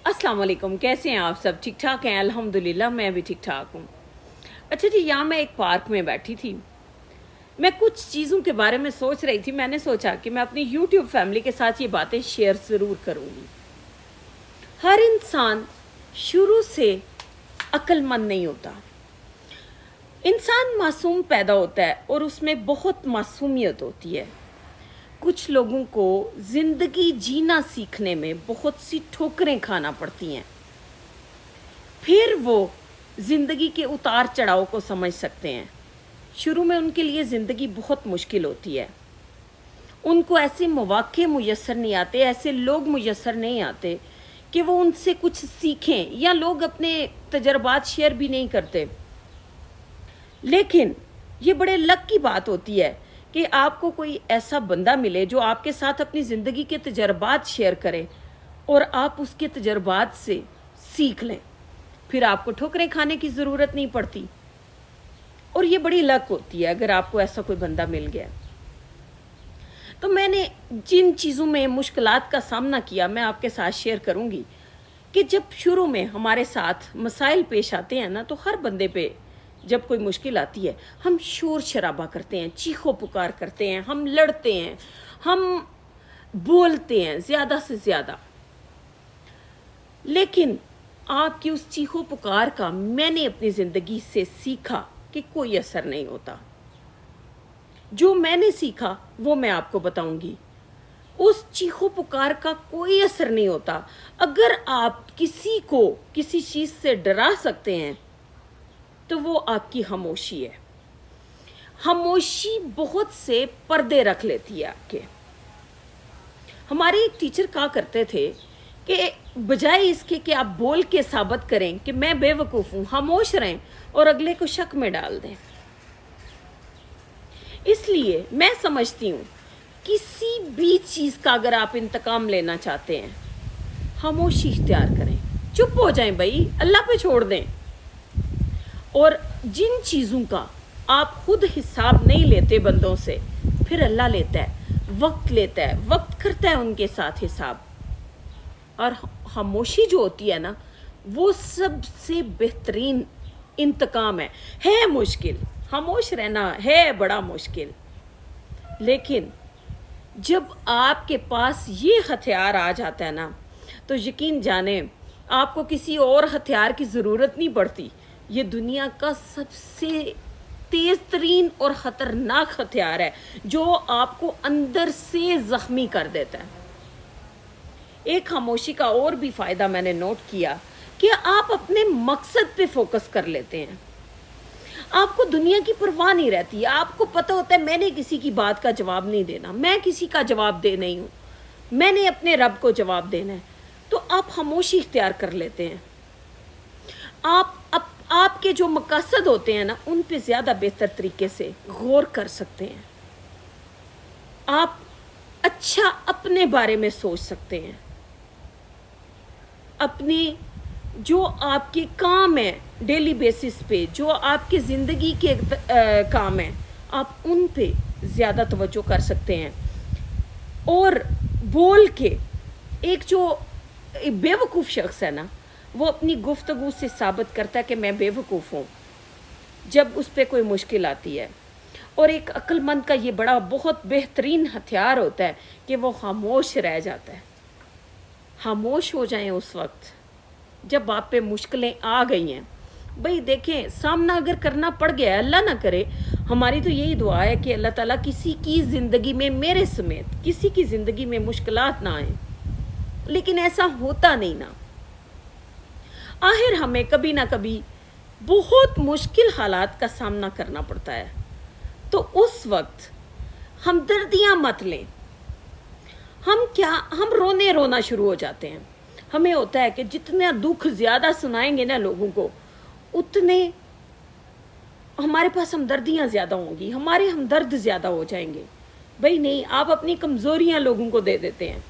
अस्सलाम वालेकुम, कैसे हैं आप सब? ठीक ठाक हैं? अल्हम्दुलिल्लाह मैं भी ठीक ठाक हूँ। अच्छा जी, यहाँ मैं एक पार्क में बैठी थी। मैं कुछ चीज़ों के बारे में सोच रही थी। मैंने सोचा कि मैं अपनी यूट्यूब फैमिली के साथ ये बातें शेयर ज़रूर करूँगी। हर इंसान शुरू से अक्लमंद नहीं होता। इंसान मासूम पैदा होता है और उसमें बहुत मासूमियत होती है। कुछ लोगों को ज़िंदगी जीना सीखने में बहुत सी ठोकरें खाना पड़ती हैं, फिर वो ज़िंदगी के उतार चढ़ाव को समझ सकते हैं। शुरू में उनके लिए ज़िंदगी बहुत मुश्किल होती है। उनको ऐसे मौक़े मुयस्सर नहीं आते, ऐसे लोग मुयस्सर नहीं आते कि वो उनसे कुछ सीखें, या लोग अपने तजर्बात शेयर भी नहीं करते। लेकिन ये बड़े लक की बात होती है कि आपको कोई ऐसा बंदा मिले जो आपके साथ अपनी ज़िंदगी के तजर्बात शेयर करे और आप उसके तजर्बात से सीख लें। फिर आपको ठोकरें खाने की ज़रूरत नहीं पड़ती। और ये बड़ी लक होती है अगर आपको ऐसा कोई बंदा मिल गया। तो मैंने जिन चीज़ों में मुश्किलात का सामना किया मैं आपके साथ शेयर करूँगी कि जब शुरू में हमारे साथ मसाइल पेश आते हैं ना, तो हर बंदे पे जब कोई मुश्किल आती है हम शोर शराबा करते हैं, चीखो पुकार करते हैं, हम लड़ते हैं, हम बोलते हैं ज़्यादा से ज़्यादा। लेकिन आपकी उस चीखो पुकार का मैंने अपनी ज़िंदगी से सीखा कि कोई असर नहीं होता। जो मैंने सीखा वो मैं आपको बताऊंगी। उस चीखो पुकार का कोई असर नहीं होता। अगर आप किसी को किसी चीज़ से डरा सकते हैं तो वो आपकी खामोशी है। खामोशी बहुत से पर्दे रख लेती है आपके। हमारे एक टीचर कहा करते थे कि बजाय इसके कि आप बोल के साबित करें कि मैं बेवकूफ़ हूँ, खामोश रहें और अगले को शक में डाल दें। इसलिए मैं समझती हूँ किसी भी चीज़ का अगर आप इंतकाम लेना चाहते हैं, खामोशी इख्तियार करें, चुप हो जाएं भाई, अल्लाह पे छोड़ दें। और जिन चीज़ों का आप खुद हिसाब नहीं लेते बंदों से, फिर अल्लाह लेता है, वक्त लेता है, वक्त करता है उनके साथ हिसाब। और खामोशी जो होती है ना, वो सबसे बेहतरीन इंतकाम है मुश्किल, खामोश रहना है बड़ा मुश्किल। लेकिन जब आपके पास ये हथियार आ जाता है ना, तो यकीन जाने आपको किसी और हथियार की ज़रूरत नहीं पड़ती। ये दुनिया का सबसे तेज़ तरीन और ख़तरनाक हथियार है जो आपको अंदर से ज़ख्मी कर देता है। एक खामोशी का और भी फ़ायदा मैंने नोट किया कि आप अपने मकसद पे फोकस कर लेते हैं। आपको दुनिया की परवाह नहीं रहती। आपको पता होता है मैंने किसी की बात का जवाब नहीं देना, मैं किसी का जवाब दे नहीं हूँ, मैंने अपने रब को जवाब देना है। तो आप खामोशी इख्तियार कर लेते हैं। आपके जो मकसद होते हैं ना, उन पे ज़्यादा बेहतर तरीके से गौर कर सकते हैं। आप अच्छा अपने बारे में सोच सकते हैं। अपने जो आपके काम है डेली बेसिस पे, जो आपके ज़िंदगी के काम हैं, आप उन पे ज़्यादा तवज्जो कर सकते हैं। और बोल के एक जो बेवकूफ़ शख्स है ना, वो अपनी गुफ्तगू से साबित करता है कि मैं बेवकूफ़ हूँ जब उस पर कोई मुश्किल आती है। और एक अक्लमंद का ये बड़ा बहुत बेहतरीन हथियार होता है कि वो खामोश रह जाता है। खामोश हो जाएं उस वक्त जब आप पे मुश्किलें आ गई हैं। भाई देखें, सामना अगर करना पड़ गया है, अल्लाह ना करे, हमारी तो यही दुआ है कि अल्लाह ताला किसी की ज़िंदगी में, मेरे समेत किसी की ज़िंदगी में मुश्किलात ना आए। लेकिन ऐसा होता नहीं ना। आखिर हमें कभी ना कभी बहुत मुश्किल हालात का सामना करना पड़ता है। तो उस वक्त हमदर्दियाँ मत लें। हम रोना शुरू हो जाते हैं। हमें होता है कि जितना दुख ज़्यादा सुनाएंगे ना लोगों को, उतने हमारे पास हमदर्दियाँ ज़्यादा होंगी, हमारे हमदर्द ज़्यादा हो जाएंगे। भाई नहीं, आप अपनी कमज़ोरियाँ लोगों को दे देते हैं।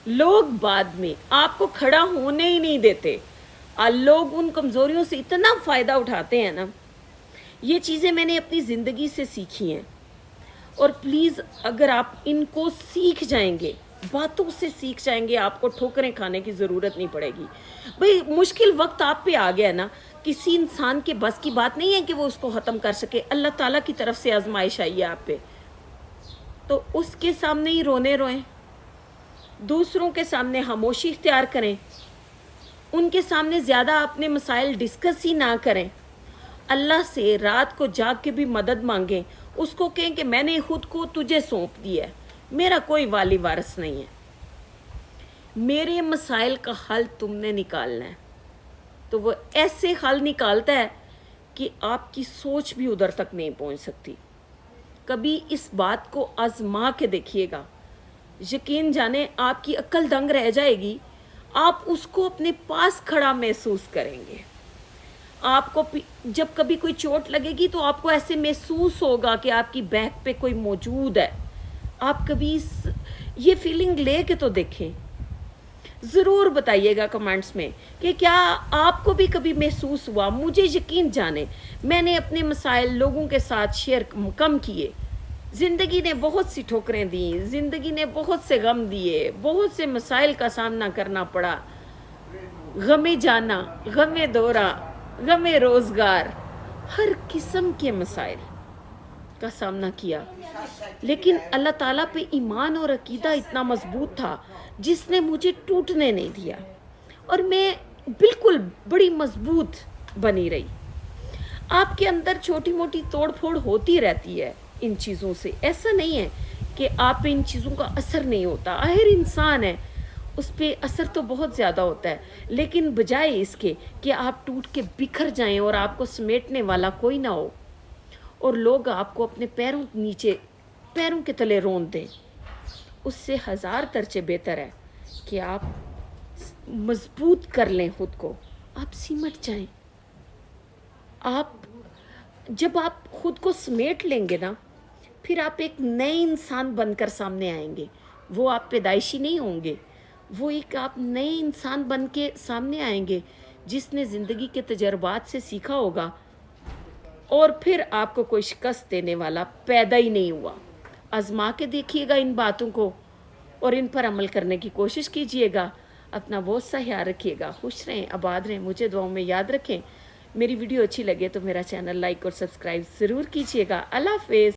लोग बाद में आपको खड़ा होने ही नहीं देते। लोग उन कमज़ोरियों से इतना फ़ायदा उठाते हैं ना। ये चीज़ें मैंने अपनी ज़िंदगी से सीखी हैं। और प्लीज़ अगर आप इनको सीख जाएंगे, باتوں سے سیکھ جائیں گے, آپ کو ٹھوکریں کھانے کی ضرورت نہیں پڑے گی. بھئی مشکل وقت آپ پہ آ گیا نا, کسی انسان کے بس کی بات نہیں ہے کہ وہ اس کو ختم کر سکے. اللہ تعالیٰ کی طرف سے آزمائش آئی ہے آپ پہ, تو اس کے سامنے ہی رونے روئیں, دوسروں کے سامنے خاموشی اختیار کریں, ان کے سامنے زیادہ اپنے مسائل ڈسکس ہی نہ کریں. اللہ سے رات کو جاگ کے بھی مدد مانگیں, اس کو کہیں کہ میں نے خود کو تجھے سونپ دیا ہے, میرا کوئی والی وارث نہیں ہے, میرے مسائل کا حل تم نے نکالنا ہے. تو وہ ایسے حل نکالتا ہے کہ آپ کی سوچ بھی ادھر تک نہیں پہنچ سکتی. کبھی اس بات کو آزما کے دیکھیے گا, یقین جانے آپ کی عقل دنگ رہ جائے گی, آپ اس کو اپنے پاس کھڑا محسوس کریں گے. آپ کو جب کبھی کوئی چوٹ لگے گی تو آپ کو ایسے محسوس ہوگا کہ آپ کی بیک پہ کوئی موجود ہے. آپ کبھی یہ فیلنگ لے کے تو دیکھیں, ضرور بتائیے گا کمنٹس میں کہ کیا آپ کو بھی کبھی محسوس ہوا. مجھے یقین جانے میں نے اپنے مسائل لوگوں کے ساتھ شیئر کم کیے. زندگی نے بہت سی ٹھوکریں دیں, زندگی نے بہت سے غم دیے, بہت سے مسائل کا سامنا کرنا پڑا, غم جانا, غم دورہ, غم روزگار, ہر قسم کے مسائل کا سامنا کیا. لیکن اللہ تعالیٰ پہ ایمان اور عقیدہ اتنا مضبوط تھا جس نے مجھے ٹوٹنے نہیں دیا, اور میں بالکل بڑی مضبوط بنی رہی. آپ کے اندر چھوٹی موٹی توڑ پھوڑ ہوتی رہتی ہے ان چیزوں سے, ایسا نہیں ہے کہ آپ پہ ان چیزوں کا اثر نہیں ہوتا. ہر انسان ہے, اس پہ اثر تو بہت زیادہ ہوتا ہے, لیکن بجائے اس کے کہ آپ ٹوٹ کے بکھر جائیں اور آپ کو سمیٹنے والا کوئی نہ ہو, اور لوگ آپ کو اپنے پیروں کے تلے رون دیں, اس سے ہزار درجے بہتر ہے کہ آپ مضبوط کر لیں خود کو, آپ سمٹ جائیں. جب آپ خود کو سمیٹ لیں گے نا, پھر آپ ایک نئے انسان بن کر سامنے آئیں گے. وہ آپ پیدائشی نہیں ہوں گے, وہ ایک آپ نئے انسان بن کے سامنے آئیں گے جس نے زندگی کے تجربات سے سیکھا ہوگا, اور پھر آپ کو کوئی شکست دینے والا پیدا ہی نہیں ہوا. آزما کے دیکھیے گا ان باتوں کو اور ان پر عمل کرنے کی کوشش کیجیے گا. اپنا بہت سا خیال رکھیے گا, خوش رہیں, آباد رہیں, مجھے دعاؤں میں یاد رکھیں. میری ویڈیو اچھی لگے تو میرا چینل لائک اور سبسکرائب ضرور کیجیے گا. اللہ حافظ.